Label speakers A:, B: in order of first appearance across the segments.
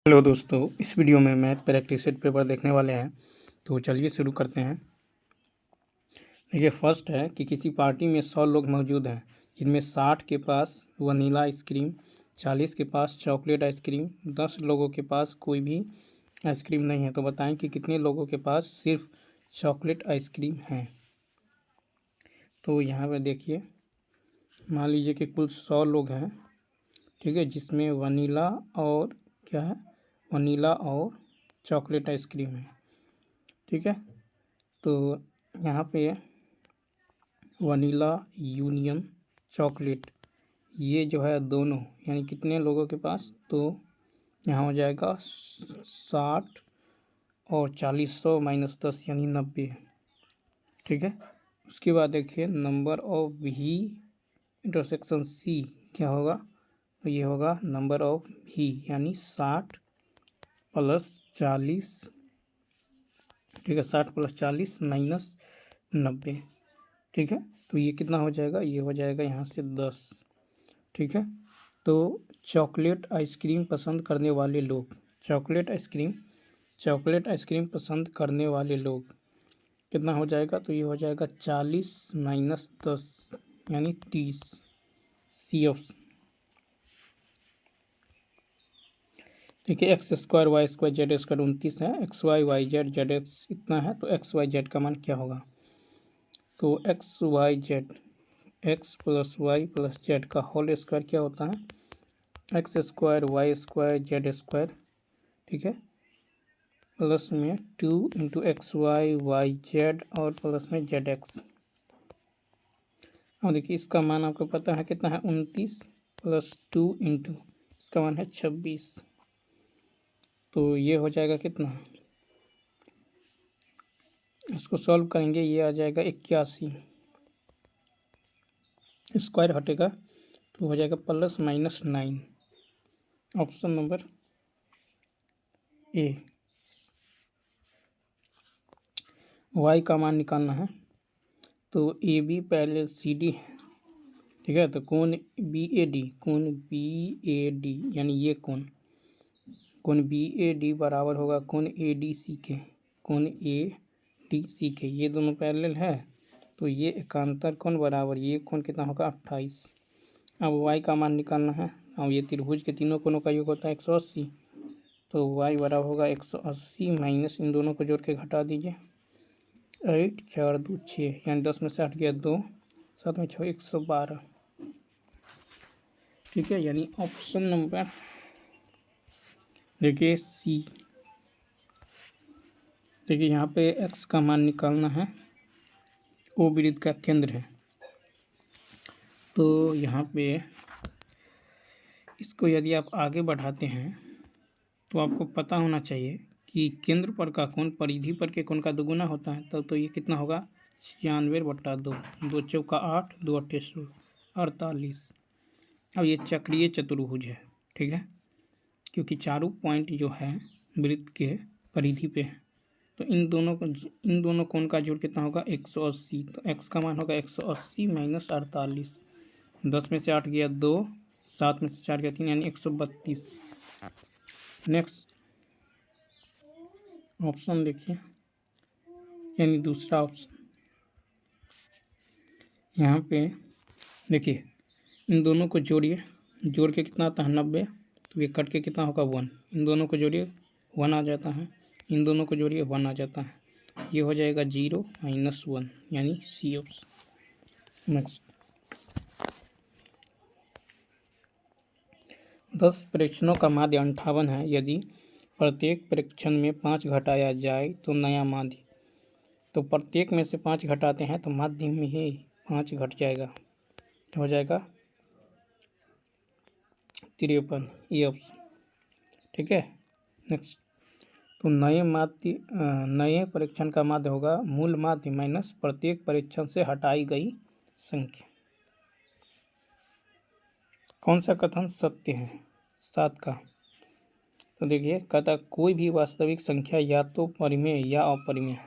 A: Hello दोस्तों, इस video में मैथ प्रैक्टिस सेट पेपर देखने वाले हैं। तो चलिए शुरू करते हैं। देखिए, फर्स्ट है कि किसी पार्टी में 100 लोग मौजूद हैं, जिनमें 60 के पास वनीला आइसक्रीम, 40 के पास चॉकलेट आइसक्रीम, 10 लोगों के पास कोई भी आइसक्रीम नहीं है। तो बताएं कि कितने लोगों के पास सिर्फ चॉकलेट आइसक्रीम है। तो यहाँ पर देखिए, मान लीजिए कि कुल 100 लोग हैं, ठीक है, जिसमें वनीला और क्या है, वनीला और चॉकलेट आइसक्रीम है, ठीक है। तो यहाँ पे वनीला यूनियन चॉकलेट, ये जो है दोनों, यानी कितने लोगों के पास, तो यहाँ हो जाएगा 60 और 40, 100 माइनस 10 यानी 90, ठीक है। उसके बाद देखिए, नंबर ऑफ ही इंटरसेक्शन सी क्या होगा, तो ये होगा नंबर ऑफ ही, यानी 60 प्लस 40, ठीक है, 60 प्लस 40 माइनस 90, ठीक है। तो ये कितना हो जाएगा, ये हो जाएगा यहाँ से 10, ठीक है। तो चॉकलेट आइसक्रीम पसंद करने वाले लोग, चॉकलेट आइसक्रीम पसंद करने वाले लोग कितना हो जाएगा, तो ये हो जाएगा 40 माइनस 10 यानी 30, सी ऑप्शन। देखिए, X square Y square Z square 29 है, X Y Y Z Z X इतना है, तो एक्स वाई जेड का मान क्या होगा, तो X Y Z, X plus Y plus Z का होल स्क्वायर क्या होता है, X square Y square Z square, ठीक है, प्लस में 2 into X Y Y Z और प्लस में जेड एक्स। अब देखिए, इसका मान आपको पता है कितना है, 29 प्लस 2 इंटू इसका मान है 26, तो ये हो जाएगा कितना, इसको सॉल्व करेंगे, ये आ जाएगा 81, स्क्वायर हटेगा तो हो जाएगा plus minus 9, option number A. Y का मान निकालना है, तो ए बी पहले सी डी है, ठीक है। तो कोण बी ए डी यानी ये कोण बी ए डी बराबर होगा कोण ए डी सी के, ये दोनों पैरेलल है, तो ये एकांतर कोण बराबर ये कोण कितना होगा 28। अब y का मान निकालना है, अब ये त्रिभुज के तीनों कोणों का योग होता है 180, तो y बराबर होगा 180 माइनस इन दोनों को जोड़ के घटा दीजिए, 8 4 2 6 यानी 10 में से 8 गया 2, 7 में 6 112, ठीक है। यानी ऑप्शन नंबर देखिए सी। देखिए, यहाँ पे x का मान निकालना है, ओ वृत्त का केंद्र है, तो यहाँ पे इसको यदि आप आगे बढ़ाते हैं तो आपको पता होना चाहिए कि केंद्र पर का कोण परिधि पर के कोण का दोगुना होता है, तब तो ये कितना होगा 96/2, 2 चौका 8, 2 अट्ठे 48। अब ये चक्रीय चतुर्भुज है, ठीक है, क्योंकि चारों पॉइंट जो है वृत्त के परिधि पे है, तो इन दोनों कोण का जोड़ कितना होगा 180, तो x का मान होगा 180 माइनस 48, 10 में से 8 गया 2, 7 में से 4 गया 3 यानी 132। नेक्स्ट ऑप्शन देखिए, यानी दूसरा ऑप्शन, यहाँ पे देखिए, इन दोनों को जोड़िए, जोड़ के कितना आता है 90, तो ये कट के कितना होगा 1, इन दोनों को जोड़िए 1 आ जाता है, इन दोनों को जोड़िए 1 आ जाता है, ये हो जाएगा 0 माइनस 1 यानी सी ऑप्शन। नेक्स्ट, 10 परीक्षणों का माध्य 58 है, यदि प्रत्येक परीक्षण में 5 घटाया जाए तो नया माध्य, तो प्रत्येक में से 5 घटाते हैं तो माध्य में ही 5 घट जाएगा, हो जाएगा 53, ये ऑप्शन, ठीक है। नेक्स्ट, तो नए परीक्षण का माध्य होगा मूल माध्य माइनस प्रत्येक परीक्षण से हटाई गई संख्या। कौन सा कथन सत्य है, 7 का, तो देखिए, कहता कोई भी वास्तविक संख्या या तो परिमेय या अपरिमेय है,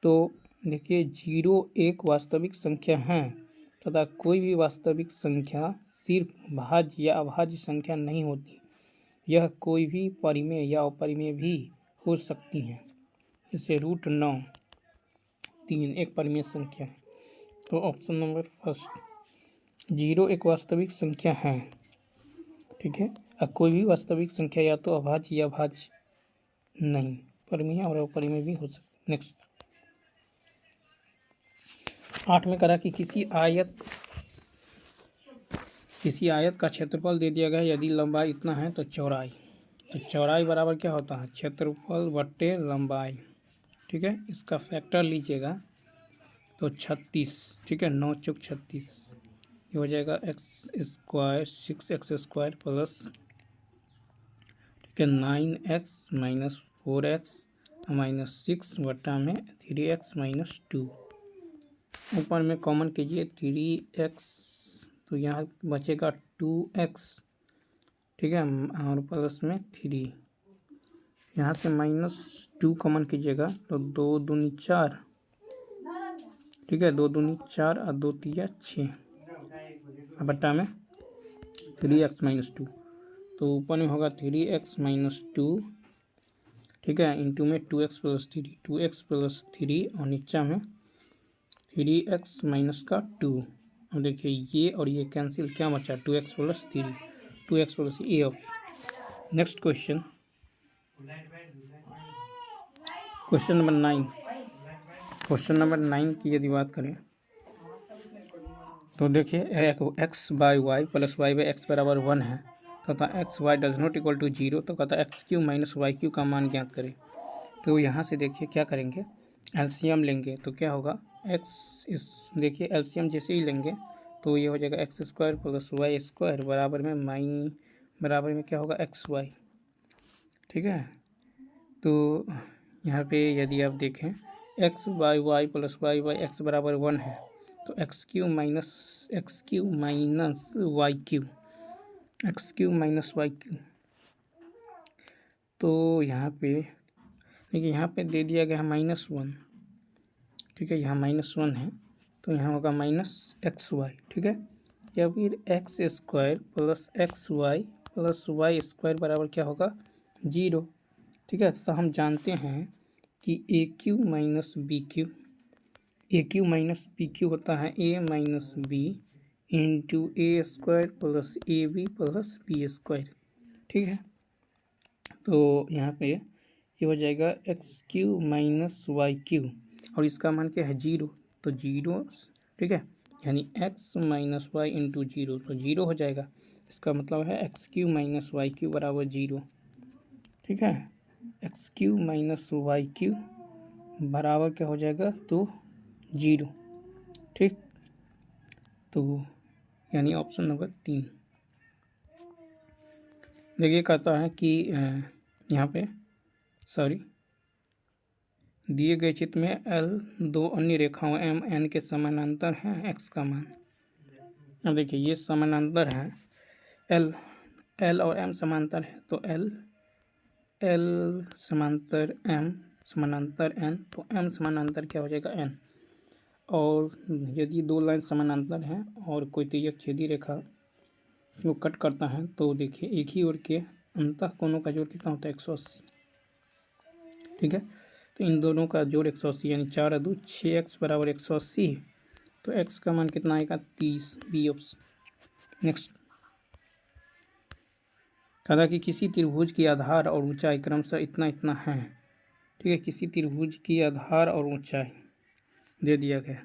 A: तो देखिए 0 एक वास्तविक संख्या है तथा कोई भी वास्तविक संख्या सिर्फ भाज्य या अभाज्य संख्या नहीं होती, यह कोई भी परिमेय या अपरिमेय भी हो सकती हैं। जैसे √9 3 एक परिमेय संख्या है। तो ऑप्शन नंबर फर्स्ट 0 एक वास्तविक संख्या है। ठीक है, अब कोई भी वास्तविक संख्या या तो अभाज्य या भाज्य नहीं, परिमेय और अपरिमेय भी हो सकती। नेक्स्ट 8 में करा कि किसी आयत का क्षेत्रफल दे दिया गया है। यदि लंबाई इतना है तो चौड़ाई बराबर क्या होता है, क्षेत्रफल बट्टे लंबाई। ठीक है, इसका फैक्टर लीजिएगा तो 36। ठीक है, 9 चौक 36, ये हो जाएगा x² 6x² प्लस, ठीक है, 9x माइनस 4x माइनस 6 बट्टा में 3x माइनस 2। ऊपर में कॉमन कीजिए 3x, तो यहाँ बचेगा 2x। ठीक है, और प्लस में 3, यहाँ से -2 कॉमन कीजिएगा तो 2 दूनी 4। ठीक है, 2 दूनी 4 और 2 तिया 6 बट्टा में 3x माइनस 2। तो ऊपर में होगा 3x माइनस 2, ठीक है, इंटू में 2x प्लस 3, 2x प्लस 3 और नीचा में 3x माइनस का 2। अब देखिए ये और ये कैंसिल, क्या बचा 2x plus 3, 2x plus A option. Next question number 9। Question number 9 की यदि बात करें तो देखिए x/y प्लस y/x बराबर 1 है तथा xy does not equal to 0, तो कहता है x³ माइनस y³ का मान ज्ञात करें। तो यहाँ से देखिए क्या करेंगे, एलसीएम लेंगे तो क्या होगा देखिए एलसीएम जैसे ही लेंगे तो ये हो जाएगा x² प्लस y² बराबर में क्या होगा xy। ठीक है, तो यहाँ पे यदि आप देखें x/y प्लस y/x बराबर 1 है तो x³ माइनस y³, तो यहाँ पे देखिए यहाँ पे दे दिया गया है -1। ठीक है, यहाँ -1 है तो यहाँ होगा -xy। ठीक है, या फिर x² plus xy plus y² बराबर क्या होगा 0। ठीक है, तो हम जानते हैं कि a³ माइनस b³ होता है a minus B into a² plus ab plus b²। ठीक है, तो यहाँ पे ये हो जाएगा x³ माइनस y³ और इसका मान क्या है 0, तो 0। ठीक है, यानी x माइनस वाई इंटू 0, तो 0 हो जाएगा। इसका मतलब है x³ माइनस y³ बराबर 0। ठीक है, x³ माइनस y³ बराबर क्या हो जाएगा तो 0। ठीक, तो यानी ऑप्शन नंबर 3। देखिए कहता है कि यहाँ पे दिए गए चित्र में L 2 अन्य रेखाओं M N के समानांतर हैं, x का मान। अब देखिए ये समानांतर है, L और M समांतर है तो L समांतर M समानांतर N, तो M समानांतर क्या हो जाएगा N। और यदि दो लाइन समानांतर हैं और कोई तिर्यक छेदी रेखा को कट करता है तो देखिए एक ही ओर के अंतः कोणों का जोड़ कितना होता है 180। ठीक है, तो इन दोनों का जोड़ 180 यानी 4 और 2 6x बराबर 180, तो x का मान कितना आएगा 30, बी ऑप्शन। नेक्स्ट कहा कि किसी त्रिभुज की आधार और ऊंचाई क्रमशः इतना इतना है। ठीक है, किसी त्रिभुज की आधार और ऊंचाई दे दिया गया,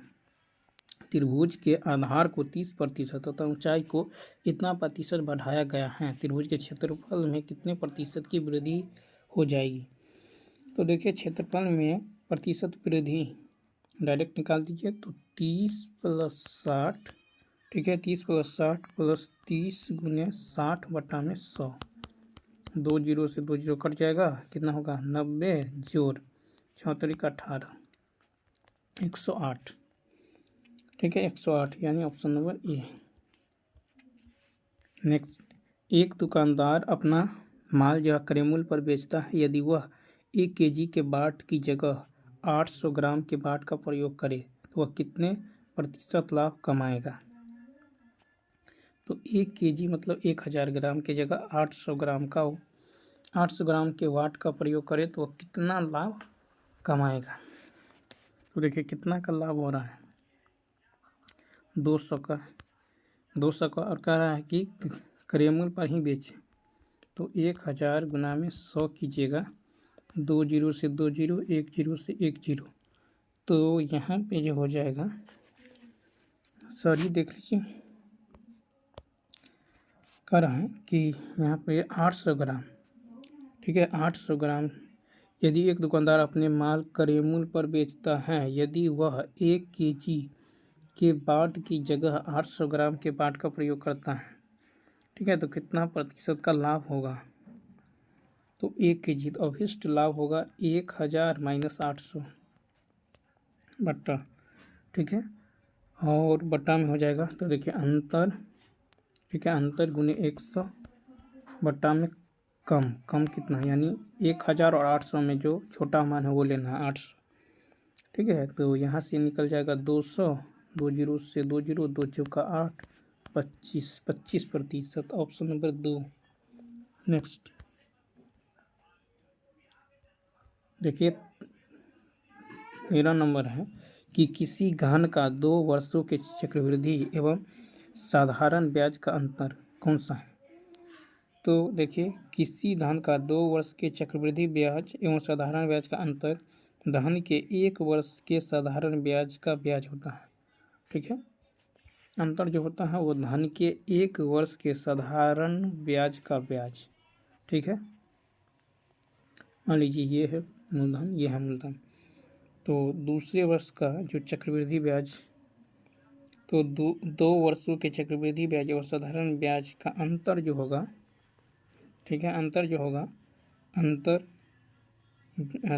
A: त्रिभुज के आधार को 30% तथा ऊंचाई को इतना प्रतिशत बढ़ाया गया है, त्रिभुज के क्षेत्रफल में कितने प्रतिशत की वृद्धि हो जाएगी। तो देखिए क्षेत्रफल में प्रतिशत वृद्धि डायरेक्ट निकाल दीजिए तो 30 + 60। ठीक है, 30 + 60 प्लस 30 × 60 बटा में 100, 2 0 से 2 0 कट जाएगा, कितना होगा 90 जोड़ 34 का 18, 108। ठीक है, 108 यानी ऑप्शन नंबर ए। नेक्स्ट, एक दुकानदार अपना माल जो क्रय मूल्य पर बेचता है, यदि वह 1 kg के बाट की जगह 800 ग्राम के बाट का प्रयोग करे तो वह कितने प्रतिशत लाभ कमाएगा। तो 1 kg मतलब 1000 ग्राम की जगह 800 ग्राम का 800 ग्राम के वाट का प्रयोग करे तो वह कितना लाभ कमाएगा। तो देखिए कितना का लाभ हो रहा है, 200 का और कह रहा है कि क्रय मूल्य पर ही बेचे। तो 1000 गुना में 100 कीजिएगा, 2 जीरो से 2 जीरो, 1 जीरो से 1 जीरो, तो यहाँ पे जो हो जाएगा, सॉरी देख लीजिए, कह रहा है कि यहाँ पे 800 ग्राम, ठीक है, 800 ग्राम यदि एक दुकानदार अपने माल क्रय मूल्य पर बेचता है, यदि वह 1 केजी के बाट की जगह 800 ग्राम के बाट का प्रयोग करता है, ठीक है, तो कितना प्रतिशत का लाभ होगा। तो 1 केजी, तो अभिष्ट लाभ होगा 1000 माइनस 800 बट्टा, ठीक है, और बट्टा में हो जाएगा। तो देखिए अंतर, ठीक है, अंतर गुने 100 बट्टा में कम कितना, यानी 1000 और 800 में जो छोटा मान है वो लेना है 800, ठीक है। तो यहाँ से निकल जाएगा 200, 2 जीरो से 2 जीरो, 2 चौका 8, 25%, ऑप्शन नंबर 2। नेक्स्ट देखिए 13 नंबर है कि किसी धन का 2 वर्षों के चक्रवृद्धि एवं साधारण ब्याज का अंतर कौन सा है। तो देखिए किसी धन का 2 वर्ष के चक्रवृद्धि ब्याज एवं साधारण ब्याज का अंतर धन के 1 वर्ष के साधारण ब्याज का ब्याज होता है, ठीक है। अंतर जो होता है वो धन के 1 वर्ष के साधारण ब्याज का ब्याज, ठीक है। मान लीजिए ये है मूलधन, ये है मूलधन, तो दूसरे वर्ष का जो चक्रवृद्धि ब्याज, तो दो वर्षों के चक्रवृद्धि ब्याज और साधारण ब्याज का अंतर जो होगा, ठीक है, अंतर जो होगा, अंतर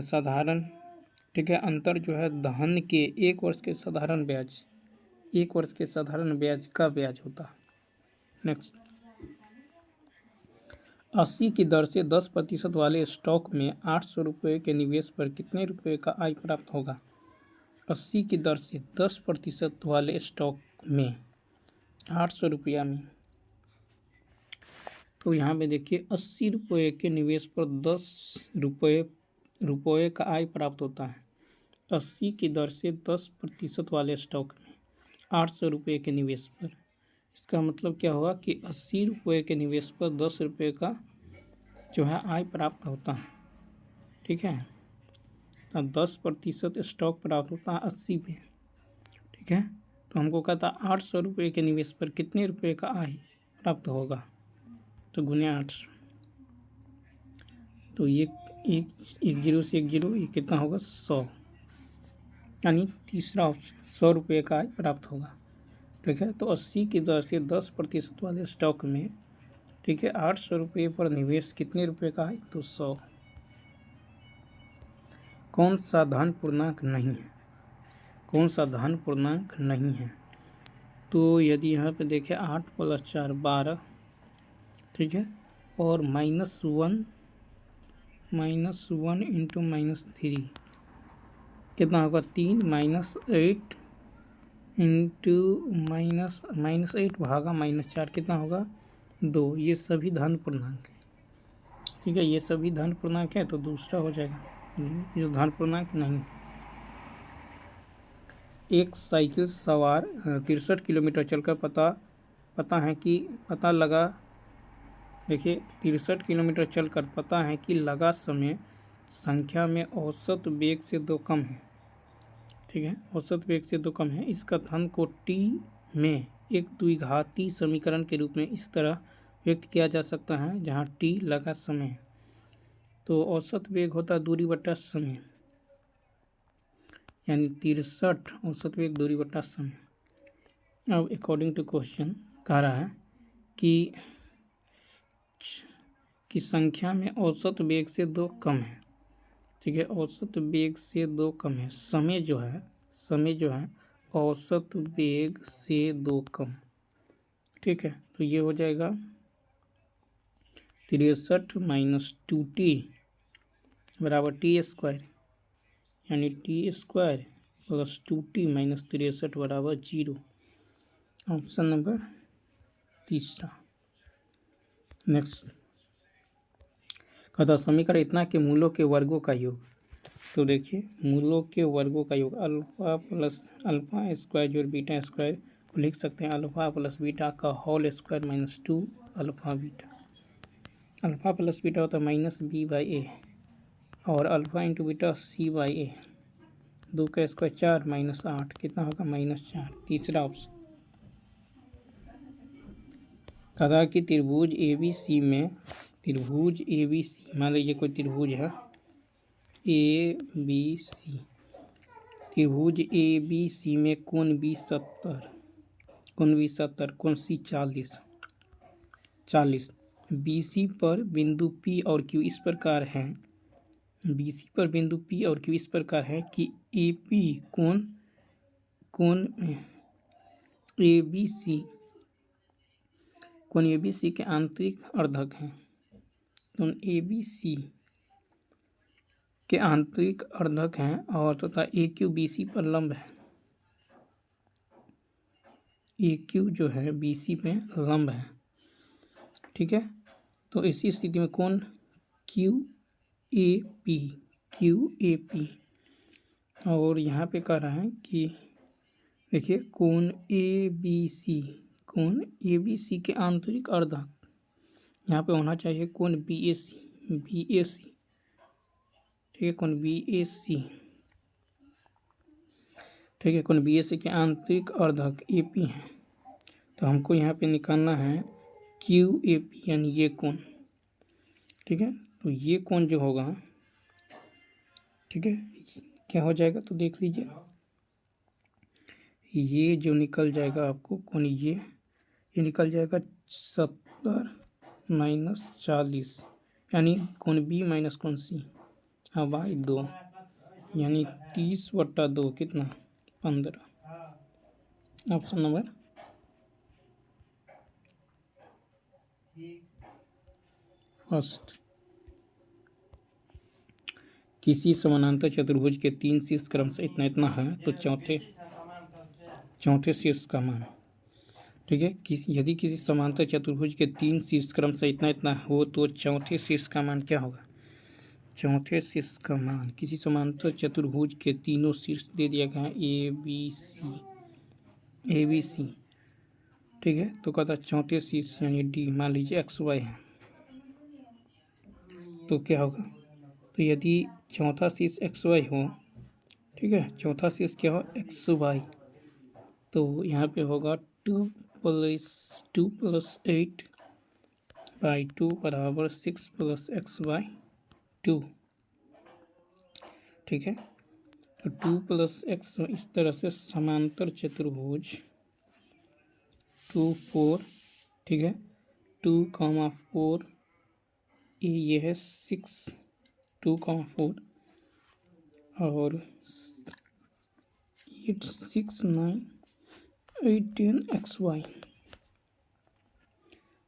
A: साधारण, ठीक है, अंतर जो है धन के 1 वर्ष के साधारण ब्याज, 1 वर्ष के साधारण ब्याज का ब्याज होता है। नेक्स्ट 80 की दर से 10% वाले स्टॉक में 800 रुपये के निवेश पर कितने रुपये का आय प्राप्त होगा। 80 की दर से 10% वाले स्टॉक में 800 रुपया में, तो यहाँ पे देखिए 80 रुपये के निवेश पर 10 रुपये का आय प्राप्त होता है। 80 की दर से 10% वाले स्टॉक में 800 रुपये के निवेश पर, इसका मतलब क्या हुआ कि 80 रुपये के निवेश पर 10 रुपये का जो है आय प्राप्त होता है, ठीक है। तो 10% स्टॉक प्राप्त होता है 80 पे, ठीक है। तो हमको कहता है 800 रुपये के निवेश पर कितने रुपये का आय प्राप्त होगा, तो गुने 800, तो ये एक जीरो से 1 जीरो, ये कितना होगा 100, यानी तीसरा ऑप्शन 100 रुपये का आय प्राप्त होगा, ठीक है। तो 80 की दर से 10% वाले स्टॉक में, ठीक है, 800 रुपये पर निवेश कितने रुपये का है, तो 100। कौन सा धन पूर्णांक नहीं है, कौन सा धन पूर्णांक नहीं है। तो यदि यहाँ पे देखें 8 + 4 12, ठीक है, और -1 इंटू -3 कितना होगा 3, -8 इंटू -8 भागा -4 कितना होगा 2। ये सभी धन पूर्णांक है, ठीक है, ये सभी धन पूर्णांक है, तो दूसरा हो जाएगा जो धन पूर्णांक नहीं। एक साइकिल सवार 63 किलोमीटर चलकर पता लगा, देखिए 63 किलोमीटर चलकर पता है कि लगा समय संख्या में औसत वेग से 2 कम है, ठीक है, औसत वेग से 2 कम है। इस कथन को टी में एक द्विघाती समीकरण के रूप में इस तरह व्यक्त किया जा सकता है, जहाँ टी लगा समय है, तो औसत वेग होता है दूरी बटा समय, यानी 63 औसत वेग दूरी बटा समय। अब अकॉर्डिंग टू क्वेश्चन कह रहा है कि संख्या में औसत वेग से 2 कम है, ठीक है, औसत वेग से 2 कम है, समय जो है औसत वेग से 2 कम, ठीक है। तो ये हो जाएगा 63 - 2t बराबर t², यानी t² + 2t - 63 बराबर 0, ऑप्शन नंबर तीसरा। नेक्स्ट कहता समीकरण इतना कि मूलों के वर्गों का योग। तो देखिए मूलों के वर्गों का योग अल्फा प्लस अल्फा स्क्वायर जो बीटा स्क्वायर को लिख सकते हैं अल्फा प्लस बीटा का whole square minus 2 alpha beta. Alpha plus beta होता है माइनस बी बाई ए और alpha into beta C by A. 2 का स्क्वायर 4 माइनस 8 कितना होगा -4। तीसरा ऑप्शन कहा कि त्रिभुज ए बी सी में त्रिभुज ए बी सी मान लीजिए कोई त्रिभुज है ए बी सी। त्रिभुज ए बी सी में कोण 20 70 कोण सी 40 बी सी पर बिंदु पी और क्यू इस प्रकार हैं। बी सी पर बिंदु पी और क्यू इस प्रकार है कि ए पी कोण ए बी सी के आंतरिक अर्धक हैं। तो ए बी सी के आंतरिक अर्धक हैं और तथा ए क्यू बी सी पर लंब है। ए क्यू जो है बी सी पे लंब है। ठीक है, तो इसी स्थिति में कोण क्यू ए पी और यहाँ पे कह रहा है कि देखिए कोण ए बी सी के आंतरिक अर्धक यहाँ पे होना चाहिए कोण बी ए सी। ठीक है, कोण बी ए सी ठीक है, कोण बी ए सी के आंतरिक अर्धक ए पी है। तो हमको यहाँ पे निकालना है क्यू ए पी यानी ये कोण। ठीक है, तो ये कोण जो होगा ठीक है क्या हो जाएगा तो देख लीजिए ये जो निकल जाएगा आपको कोण ये निकल जाएगा 70 माइनस 40 यानी कोण बी माइनस कोण सी बाई 2 यानी 30/2 कितना 15। Option number first. किसी समानांतर चतुर्भुज के 3 शीर्ष क्रमशः इतना है तो चौथे शीर्ष का मान। ठीक है, यदि किसी समांतर चतुर्भुज के 3 शीर्ष क्रमशः इतना हो तो चौथे शीर्ष का मान क्या होगा। चौथे शीर्ष का मान किसी समांतर चतुर्भुज के तीनों शीर्ष दे दिया गया है ए बी सी। ठीक है, तो कहता चौथे शीर्ष यानी डी मान लीजिए एक्स वाई है तो क्या होगा। तो यदि चौथा शीर्ष एक्स वाई हो ठीक है चौथा शीर्ष क्या हो एक्स वाई तो यहाँ पे होगा 2 + 8/2 बराबर 6 + x/2। ठीक है, तो 2 + x इस तरह से समांतर चतुर्भुज 2 4 ठीक है 2, 4 ये है 6 2, 4 और 8 6 9 8 10 xy।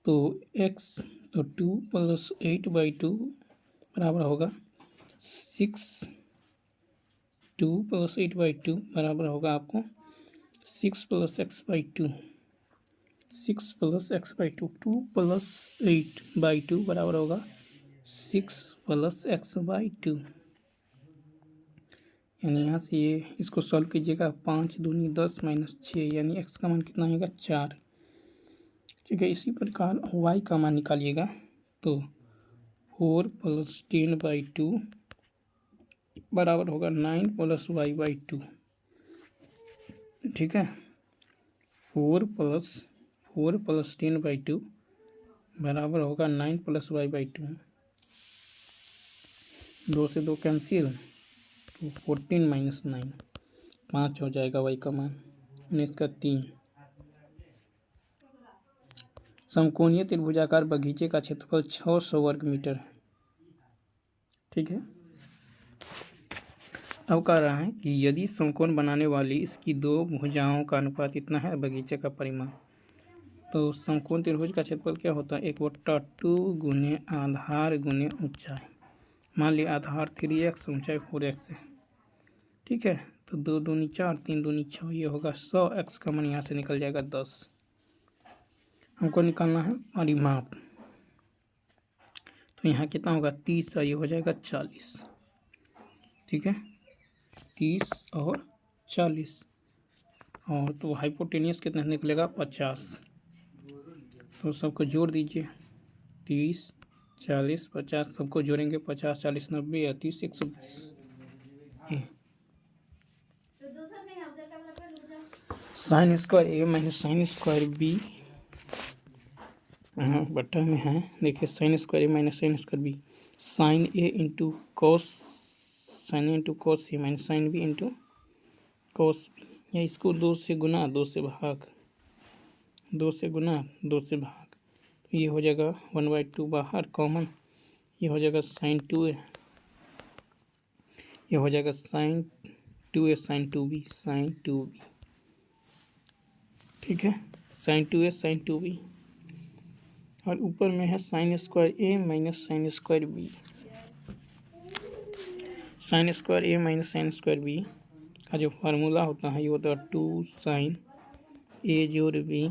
A: तो x तो 2 + 8/2 बराबर होगा 6 2 + 8/2 बराबर होगा आपको 6 + x/2 6 + x/2 2 + 8/2 बराबर होगा 6 + x/2 यानी यहाँ से ये इसको सॉल्व कीजिएगा 5 दूनी 10 - 6 यानी x का मान कितना आएगा 4। ठीक है, इसी प्रकार y का मान निकालिएगा तो 4 + 10/2 बराबर होगा 9 + y/2। ठीक है, 4 + 10/2 बराबर होगा 9 + y/2। 2 से 2 कैंसिल तो 14 - 9 5 हो जाएगा y का मान 19 का 3। समकोणीय त्रिभुजाकार बगीचे का क्षेत्रफल 600 वर्ग मीटर है। ठीक है, अब कह रहा है कि यदि समकोण बनाने वाली इसकी 2 भुजाओं का अनुपात इतना है बगीचे का परिमाण तो समकोण त्रिभुज का क्षेत्रफल क्या होता है 1/2 गुने आधार गुने ऊंचाई। मान लिया आधार 3x ऊंचाई 4x है। ठीक है, तो 2 दूनी 4 3 दूनी 6 ये होगा 100। x का मान यहाँ से निकल जाएगा 10। हमको निकालना है परिमाप। तो यहाँ कितना होगा 30 और ये हो जाएगा 40। ठीक है, 30 और 40। और तो हाइपोटेनियस कितना निकलेगा 50। तो सबको जोड़ दीजिए, 30 40 50 सबको जोड़ेंगे, 50 40 90 या 30 120। Sine square A minus sine square B बटा में है, देखिए sine square A minus sine square B, sine A into cos, sine A into cos A minus sine B into cos B, या इसको 2 से गुना 2 से भाग, 2 से गुना 2 से भाग, तो ये हो जाएगा 1/2 बाहर कॉमन, ये हो जाएगा साइन 2a, ये हो जाएगा sign 2a sign 2b sign 2b। ठीक है, साइन 2a साइन 2b, और ऊपर में है sine square A minus sine square B. Sine square A minus sine square B का जो फार्मूला होता है ये होता है 2 साइन ए जोड़ b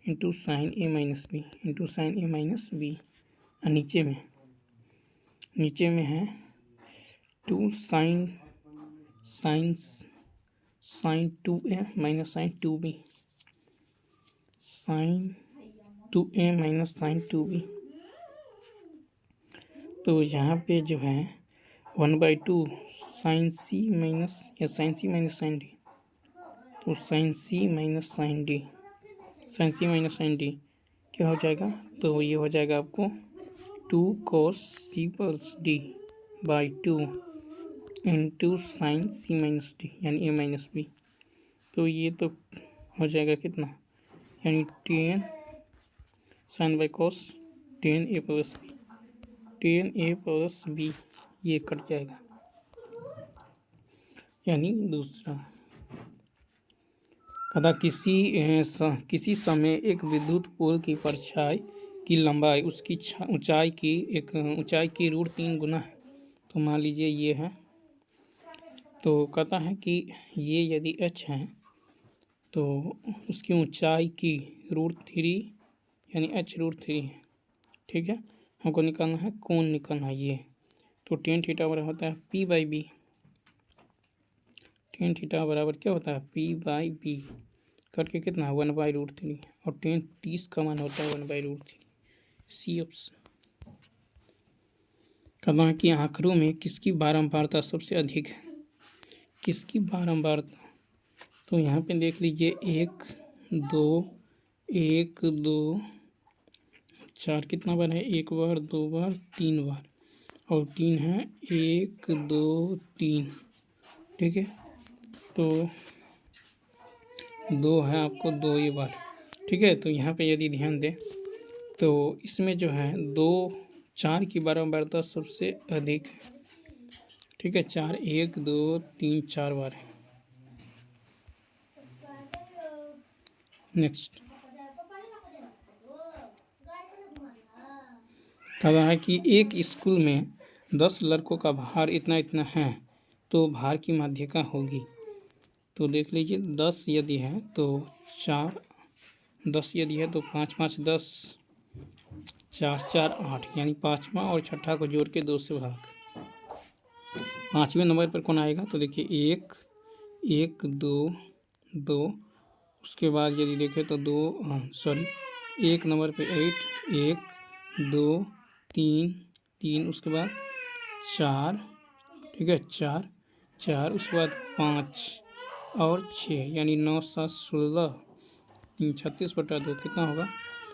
A: into sine a minus B into sine a minus b. और नीचे में है 2 sine 2a minus sine 2b, sine 2a minus sine 2b। तो यहाँ पे जो है 1/2 साइन सी माइनस या sine c minus sine d, तो sine c minus sine d, sine c minus sine d क्या हो जाएगा, तो ये हो जाएगा आपको 2 cos c plus d by 2 into sine c minus d यानी ए माइनस बी। तो ये तो हो जाएगा कितना, यानी 10 sine by cos 10a plus b, 10a plus b, ये कट जाएगा। यानी दूसरा कदा किसी समय एक विद्युत पोल की परछाई की लंबाई उसकी ऊंचाई की √3 गुना है। तो मान लीजिए ये है, तो कहता है कि ये यदि h है तो उसकी ऊंचाई की √3 यानी h√3 है। ठीक है, हमको निकालना है कोण निकालना है ये, तो टेन थीटा बराबर होता है p/b, टेन थीटा बराबर क्या होता है p/b, करके कितना है 1/√3, और 30 का मान होता है 1/√3, सी ऑप्शन। कहना है कि आंकड़ों में किसकी बारंबारता सबसे अधिक है, किसकी बारंबारता, तो यहाँ पे देख लीजिए 1 2 1 2 4 कितना बार है, 1 बार 2 बार 3 बार, और 3 है 1 2 3। ठीक है, तो 2 है आपको 2 ये बार। ठीक है, तो यहाँ पे यदि ध्यान दें तो इसमें जो है 2 4 की बारंबारता सबसे अधिक है। ठीक है, 4 1 2 3 4 बार है। नेक्स्ट कह रहा है कि एक स्कूल में 10 लड़कों का भार इतना इतना है तो भार की माध्यिका होगी। तो देख लीजिए 10 यदि है तो 4, 10 यदि है तो 5 5 10, 4 4 8, यानी पाँचवा और छठा को जोड़ के 2 से भाग। पाँचवें नंबर पर कौन आएगा, तो देखिए 1 1 2 2, उसके बाद यदि देखें तो 1 नंबर पे 8 1 2 3 3, उसके बाद 4, ठीक है 4 4, उसके बाद 5 और 6, यानी 9 7 16, 36/2 कितना होगा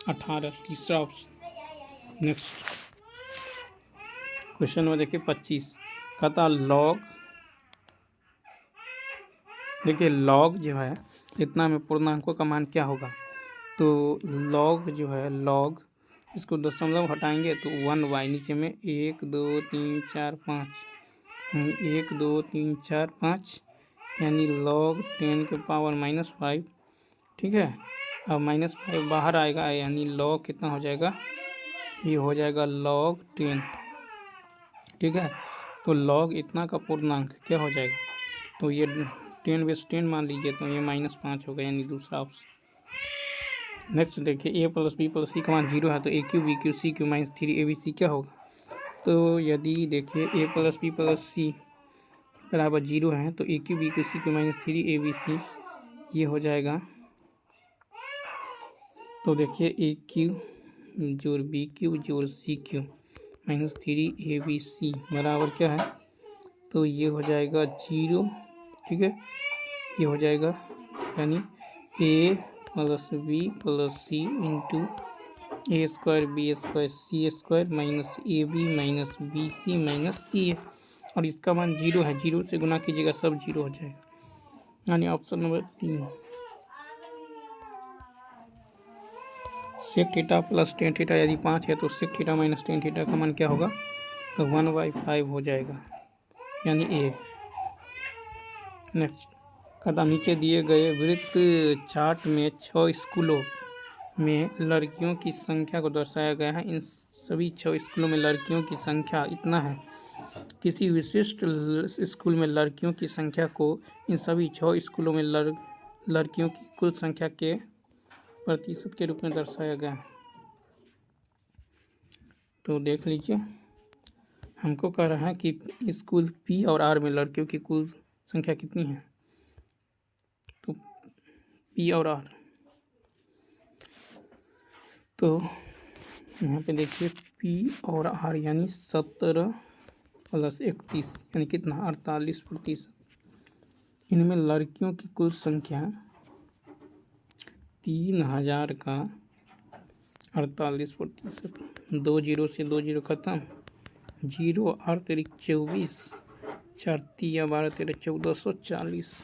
A: 18, तीसरा ऑप्शन। नेक्स्ट क्वेश्चन में देखिए 25, कहता लॉग, देखिए लॉग जो है इतना में पूर्णांकों का मान क्या होगा, तो लॉग जो है लॉग इसको दशमलव हटाएंगे तो 1y, नीचे में 1 2 3 4 5, 1 2 3 4 5, यानी log 10 के पावर -5। ठीक है, अब -5 बाहर आएगा, यानी log कितना हो जाएगा, ये हो जाएगा log 10। ठीक है, तो log इतना का पूर्णांक क्या हो जाएगा, तो ये 10/10 मान लीजिए, तो ये -5 होगा, यानी दूसरा ऑप्शन। नेक्स्ट देखिए a plus B plus C का मान 0 है तो A cube B cube C cube minus 3 A B C क्या होगा। तो यदि देखिए a plus B plus C बराबर 0 है तो A cube B cube C cube minus 3 A B C ये हो जाएगा। तो देखिए ए क्यू जोड़ बी क्यू जोड़ C cube minus 3 A B सी बराबर क्या है, तो ये हो जाएगा 0। ठीक है, ये हो जाएगा यानी A plus B plus C into A square B square C square minus A B minus B C minus C A, और इसका मान 0 है, 0 से गुना कीजिएगा सब 0 हो जाएगा, यानी option number 3। Sec theta plus tan theta यदि 5 है तो sec theta minus tan theta का मान क्या होगा, तो 1/5 हो जाएगा, यानी ए। नेक्स्ट कदम नीचे दिए गए वृत्त चार्ट में 6 स्कूलों में लड़कियों की संख्या को दर्शाया गया है। इन सभी 6 स्कूलों में लड़कियों की संख्या इतना है। किसी विशिष्ट स्कूल में लड़कियों की संख्या को इन सभी 6 स्कूलों में लड़कियों की कुल संख्या के प्रतिशत के रूप में दर्शाया गया है। तो देख लीजिए, हमको कह रहा है कि स्कूल पी और आर में लड़कियों की कुल संख्या कितनी है, तो पी और आर। तो यहाँ पे देखिए पी और आर यानी 17 प्लस 31 यानी कितना 48%। इनमें लड़कियों की कुल संख्या 3000 का 48%। 2 0 से 2 0 खत्म, 0 8 तेरी 24, 4 3 12 13 1440।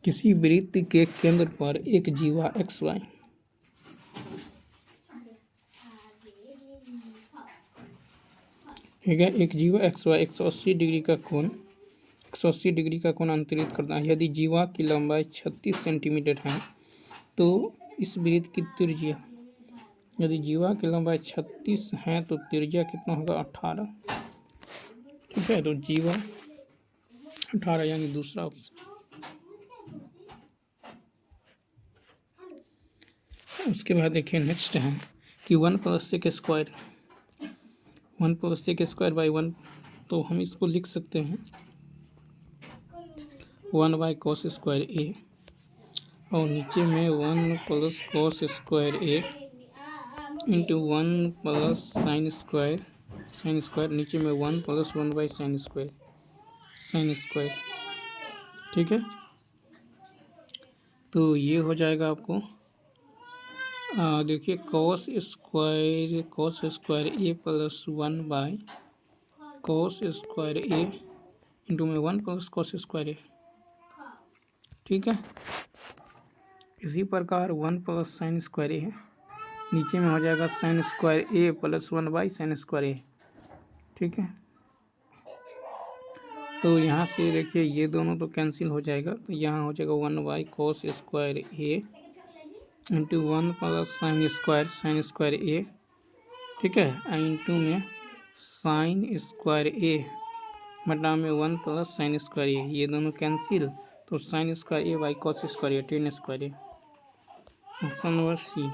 A: किसी वृत्त के केंद्र पर एक जीवा एक्स वाई ठीक है, एक जीवा एक्स वाई 180 डिग्री का कोण अंतरित करता है। यदि जीवा की लंबाई 36 सेंटीमीटर है तो इस वृत्त की त्रिज्या, यदि जीवा की लंबाई 36 है तो त्रिज्या कितना होगा 18। ठीक है, तो जीवा 18 यानी दूसरा ऑप्शन। उसके बाद देखिए नेक्स्ट है कि 1 plus sec square 1 plus sec square by 1, तो हम इसको लिख सकते हैं 1 बाई कॉस स्क्वायर ए, और नीचे में 1 plus cos square A into 1 plus sine square नीचे में 1 प्लस 1 बाई साइन स्क्वायर। ठीक है, तो ये हो जाएगा आपको देखिए cos square A plus 1 by cos square A into में 1 प्लस कॉस स्क्वायर ए। ठीक है, इसी प्रकार 1 प्लस साइन स्क्वायर ए है, नीचे में हो जाएगा sine square A plus 1 by sine square A. ठीक है, तो यहाँ से देखिए ये दोनों तो कैंसिल हो जाएगा, तो यहाँ हो जाएगा 1 by cos square A into 1 plus sine square A. ठीक है, इंटू में साइन स्क्वायर ए बटा में 1 प्लस साइन स्क्वायर ए, ये दोनों कैंसिल, तो sine square a by cos square a 10 square a, option number c.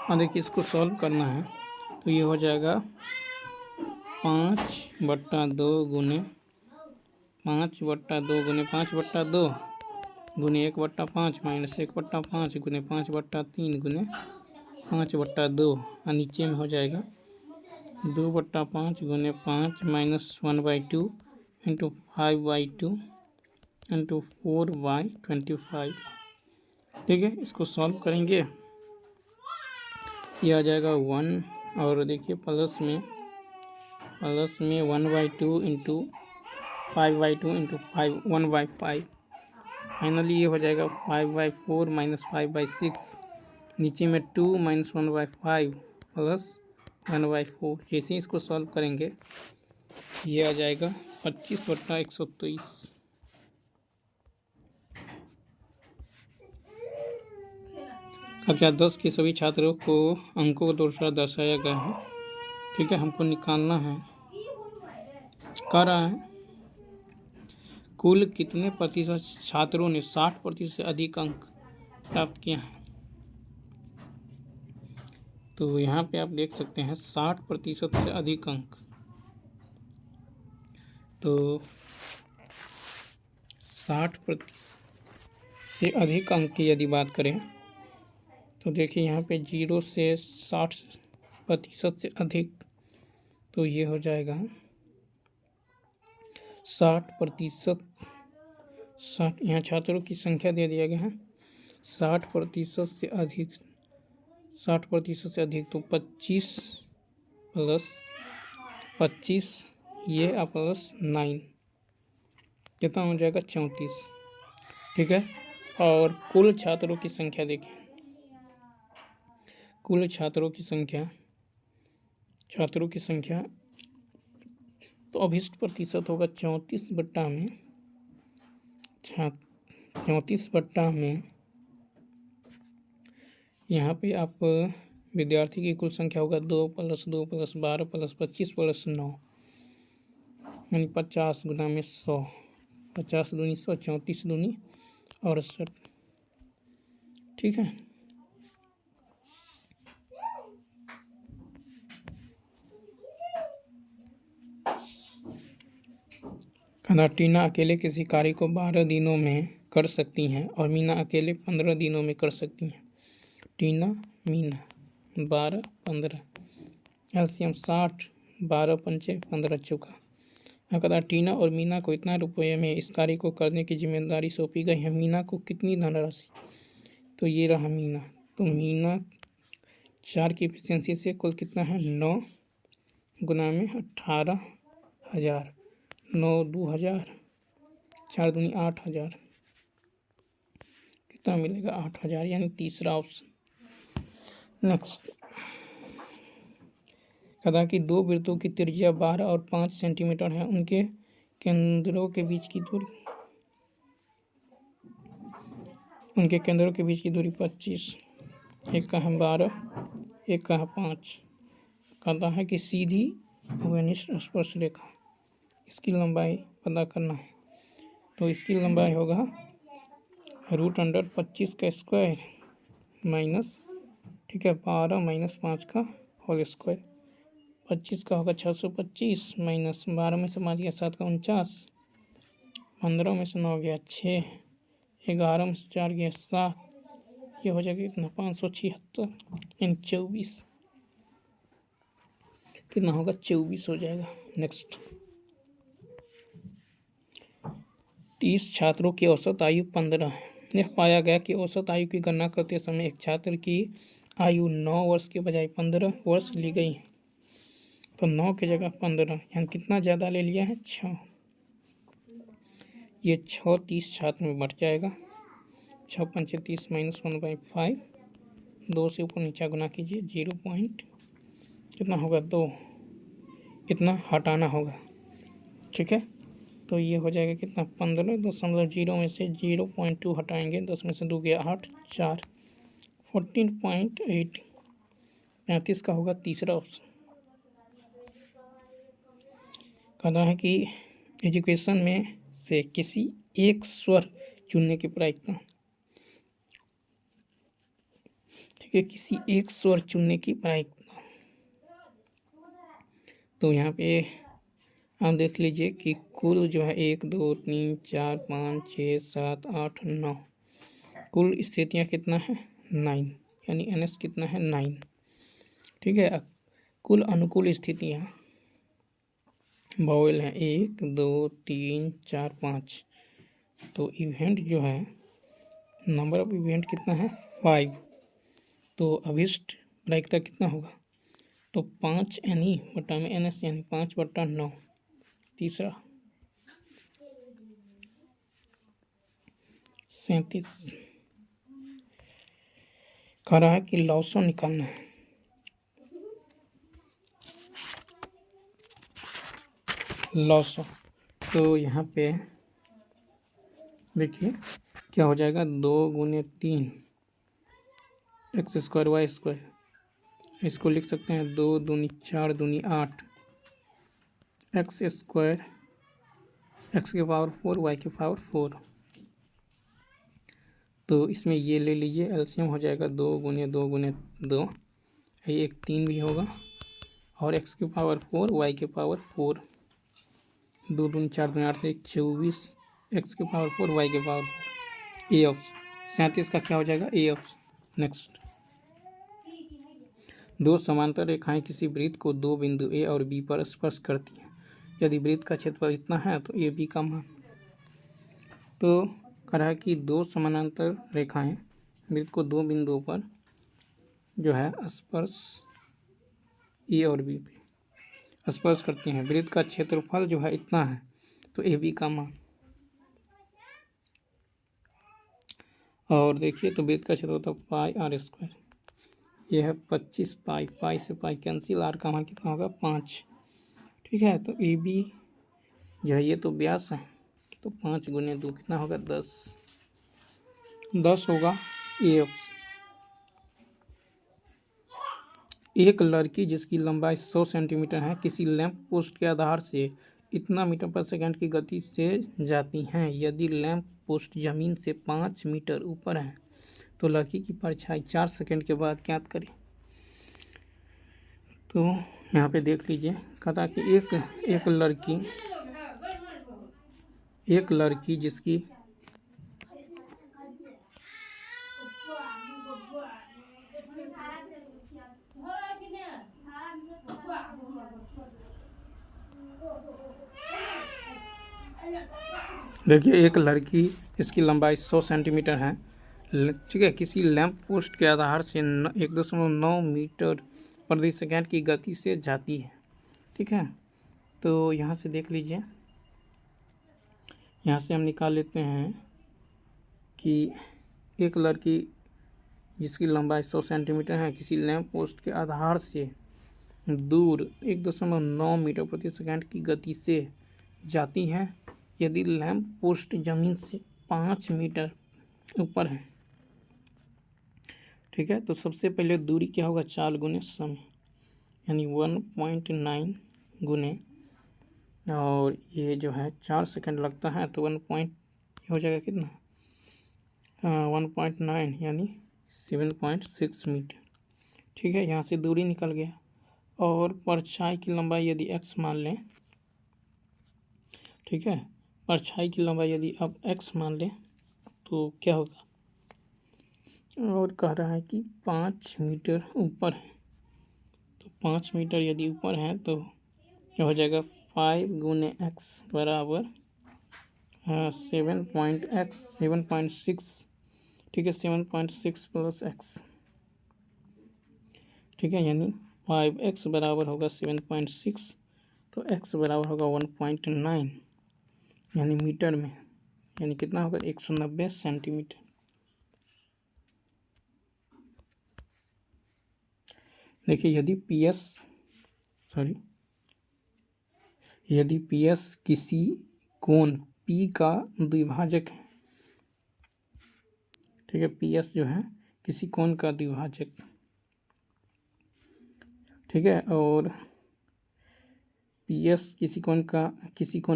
A: और देखिए इसको सॉल्व करना है तो ये हो जाएगा 5/2 गुने 5/2 गुने 5/2 गुने 1/5 माइनस 1/5 गुने 5/3 गुने 5/2, और नीचे में हो जाएगा 2/5 गुने 5 माइनस 1/2 इंटू 5/2 इंटू 4/25। ठीक है, इसको सॉल्व करेंगे, ये आ जाएगा 1, और देखिए प्लस में 1/2 इंटू 5/2 इंटू 1/5, फाइनली ये हो जाएगा 5/4 माइनस 5/6, नीचे में 2 माइनस 1/5 प्लस 1/4। जैसे ही इसको सॉल्व करेंगे ये आ जाएगा 25/123। कक्षा 10 के सभी छात्रों को अंकों को दर्शाया गया है। ठीक है, हमको निकालना है कह रहा है कुल कितने प्रतिशत छात्रों ने 60% से अधिक अंक प्राप्त किए हैं। तो यहाँ पे आप देख सकते हैं 60% से अधिक अंक। तो 60% से अधिक अंक की यदि बात करें तो देखिए यहाँ पे 0 से 60% से अधिक, तो ये हो जाएगा 60%। 60 यहाँ छात्रों की संख्या दे दिया गया है 60% से अधिक। 60% से अधिक तो 25 प्लस 25 ये प्लस 9 कितना हो जाएगा 34। ठीक है। और कुल छात्रों की संख्या देखें, कुल छात्रों की संख्या तो अभिष्ट प्रतिशत होगा 34/में 34/में। यहाँ पे आप विद्यार्थी की कुल संख्या होगा 2 + 2 + 12 + 25 + 9 यानी 50 गुना में 100। 50 दूनी 100, 34 दूनी 68। ठीक है। कहना टीना अकेले किसी कार्य को 12 दिनों में कर सकती हैं और मीना अकेले 15 दिनों में कर सकती हैं। टीना मीना 12 15 एलसीएम 60, 12 पंचे 15 चौका। कहता टीना और मीना को इतना रुपये में इस कार्य को करने की जिम्मेदारी सौंपी गई है। मीना को कितनी धनराशि, तो ये रहा मीना। तो मीना 4 की एफिशिएंसी से कुल कितना है 9 गुना में 18,000। 9 2 हज़ार, 4 दूनी 8,000, कितना मिलेगा 8,000 यानी तीसरा ऑप्शन। नेक्स्ट कहता कि 2 वृत्तों की त्रिज्या 12 और 5 सेंटीमीटर है। उनके केंद्रों के बीच की दूरी 25। एक का है 12, एक का है 5। कहता है कि सीधी भूमिष्ठ स्पर्श रेखा, इसकी लंबाई पता करना है। तो इसकी लंबाई होगा √25 का स्क्वायर माइनस, ठीक है, 12 - 5 का होल स्क्वायर। 25 का होगा 625 माइनस 12 में से 5 गया 7 का 49, 15 में से 9 गया 6, 11 में से 4 गया 7, ये हो जाएगा कितना 576 यानी 24। कितना होगा 24 हो जाएगा। नेक्स्ट 30 छात्रों की औसत आयु 15 है। यह पाया गया कि औसत आयु की गणना करते समय एक छात्र की आयु 9 वर्ष के बजाय 15 वर्ष ली गई है। तो 9 की जगह 15 यानी कितना ज़्यादा ले लिया है 6। ये 6 30 छात्र में बढ़ जाएगा। 6 पंचे 30 - 1/5, 2 से ऊपर नीचा गुना कीजिए 0 पॉइंट कितना होगा 2, इतना हटाना होगा। ठीक है। तो ये हो जाएगा कितना 15.0 में से 0.2 हटाएंगे, 10 में से 2 गया 8, 4 14.8। 35 का होगा तीसरा ऑप्शन। कहना है कि एजुकेशन में से किसी एक स्वर चुनने की प्रायिकता, ठीक है, किसी एक स्वर चुनने की प्रायिकता। तो यहाँ पे आप देख लीजिए कि कुल जो है 1 2 3 4 5 6 7 8 9 कुल स्थितियाँ कितना है 9 यानी NS कितना है 9। ठीक है। कुल अनुकूल स्थितियाँ वॉवेल हैं 1 2 3 4 5। तो इवेंट जो है नंबर ऑफ इवेंट कितना है 5। तो अभिष्ट प्रायिकता कितना होगा, तो 5 NE बटा में NS यानी 5/9। तीसरा 37 कह रहा है कि लॉसो निकालना है। लॉसो तो यहाँ पे देखिए क्या हो जाएगा 2 × 3 x² y²। इसको लिख सकते हैं 2 दूनी 4 दूनी 8 x² एक्स की पावर 4 वाई की पावर 4। तो इसमें ये ले लीजिए, एलसीएम हो जाएगा 2 × 2 × 2, ये एक 3 भी होगा, और एक्स की पावर 4 वाई की पावर 4, 2 दूनी 4 दूनी 8 से 24, एक्स की पावर 4 वाई की पावर 4, ए ऑप्शन। 37 का क्या हो जाएगा? A option. नेक्स्ट, दो समांतर रेखाएं किसी वृत्त को दो बिंदु ए और बी पर स्पर्श करती हैं। यदि वृत्त का क्षेत्रफल इतना है तो ए बी का मान। तो कह रहा है कि दो समानांतर रेखाएं वृत्त को दो बिंदुओं पर जो है स्पर्श ए और बी पे स्पर्श करती हैं। वृत्त का क्षेत्रफल जो है इतना है तो ए बी का मान। और देखिए तो वृत्त का क्षेत्रफल तो पाई आर स्क्वायर, ये है 25 पाई, पाई से पाई कैंसिल, आर का मान कितना होगा? 5। ठीक है, तो ए बी जो है ये तो व्यास है, तो 5 × 2 कितना होगा? 10 होगा। ए, एक लड़की जिसकी लंबाई 100 सेंटीमीटर है किसी लैंप पोस्ट के आधार से इतना मीटर पर सेकंड की गति से जाती हैं। यदि लैंप पोस्ट जमीन से 5 मीटर ऊपर है तो लड़की की परछाई 4 सेकंड के बाद ज्ञात करें। तो यहाँ पे देख लीजिए, कहता कि एक लड़की जिसकी देखिए एक लड़की इसकी लंबाई 100 सेंटीमीटर है, ठीक है, किसी लैंप पोस्ट के आधार से 1.9 मीटर प्रति सेकंड की गति से जाती है। ठीक है, तो यहाँ से देख लीजिए, यहाँ से हम निकाल लेते हैं कि एक लड़की जिसकी लंबाई 100 सेंटीमीटर है किसी लैंप पोस्ट के आधार से दूर 1.9 मीटर प्रति सेकंड की गति से जाती है। यदि लैंप पोस्ट जमीन से 5 मीटर ऊपर है। ठीक है, तो सबसे पहले दूरी क्या होगा? 4 × समय, यानी 1.9 गुने, और ये जो है 4 सेकंड लगता है तो 1 हो जाएगा कितना? 1.9 यानी 7.6 मीटर। ठीक है, यहाँ से दूरी निकल गया। और परछाई की लंबाई यदि x मान लें, ठीक है, परछाई की लंबाई यदि अब x मान लें तो क्या होगा? और कह रहा है कि 5 मीटर ऊपर है, तो 5 मीटर यदि ऊपर है तो क्या हो जाएगा? 5 × x बराबर 7.6। ठीक है, 7.6 + x। ठीक है, यानी 5x बराबर होगा 7.6, तो x बराबर होगा 1.9 यानी मीटर में, यानी कितना होगा? 190 सेंटीमीटर। देखिए यदि PS किसी कोण P का द्विभाजक है। ठीक है, PS जो है किसी कोण का द्विभाजक। ठीक है, और PS किसी कोण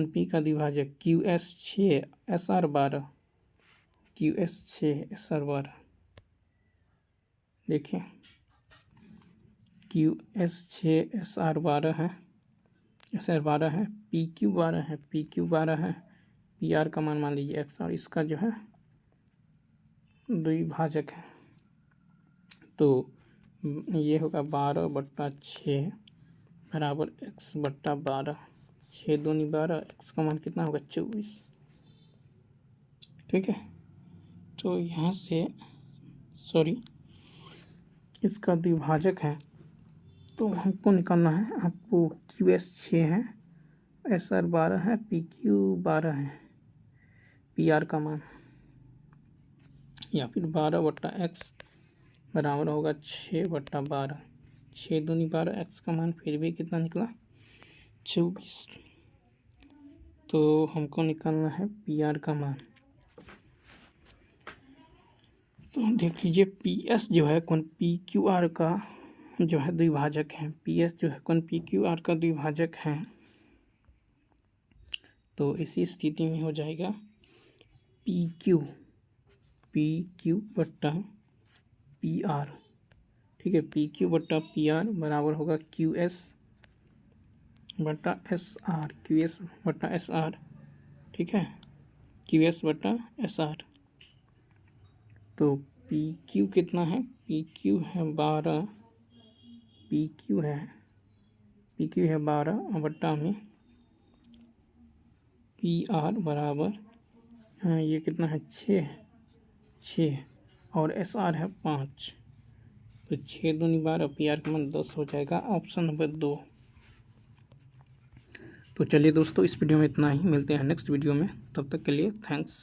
A: P का द्विभाजक QS 6 SR 12, QS 6 SR 12। देखिए QS 6 SR 12 है, SR 12 है, PQ 12 है, PQ 12 है, PR का मान लीजिए x, और इसका जो है द्विभाजक है। तो ये होगा 12/6 बराबर x/12, 6 दूनी 12, x का मान कितना होगा? 24। ठीक है, तो यहाँ से इसका द्विभाजक है तो हमको निकालना है, आपको QS 6 है, SR 12 है, PQ 12 है, PR का मान, या फिर 12/x बराबर होगा 6/12, 6 दूनी 12, x का मान फिर भी कितना निकला? 24। तो हमको निकालना है PR का मान। तो देख लीजिए PS जो है कोण PQR का जो है द्विभाजक है, PS जो है कोण PQR का द्विभाजक है। तो इसी स्थिति में हो जाएगा पी क्यू बट्टा पी आर। ठीक है, पी क्यू बट्टा पी आर बराबर होगा क्यू एस बट्टा एस आर, क्यू एस बट्टा एस आर। ठीक है, क्यू एस बट्टा एस आर। तो पी क्यू कितना है, पी क्यू है 12, पी क्यू है 12 बट्टा में पी आर बराबर, हाँ ये कितना है 6 और एस आर है 5। तो 6 दूनी 12, पी आर का मान 10 हो जाएगा, ऑप्शन नंबर 2। तो चलिए दोस्तों, इस वीडियो में इतना ही, मिलते हैं नेक्स्ट वीडियो में, तब तक के लिए थैंक्स।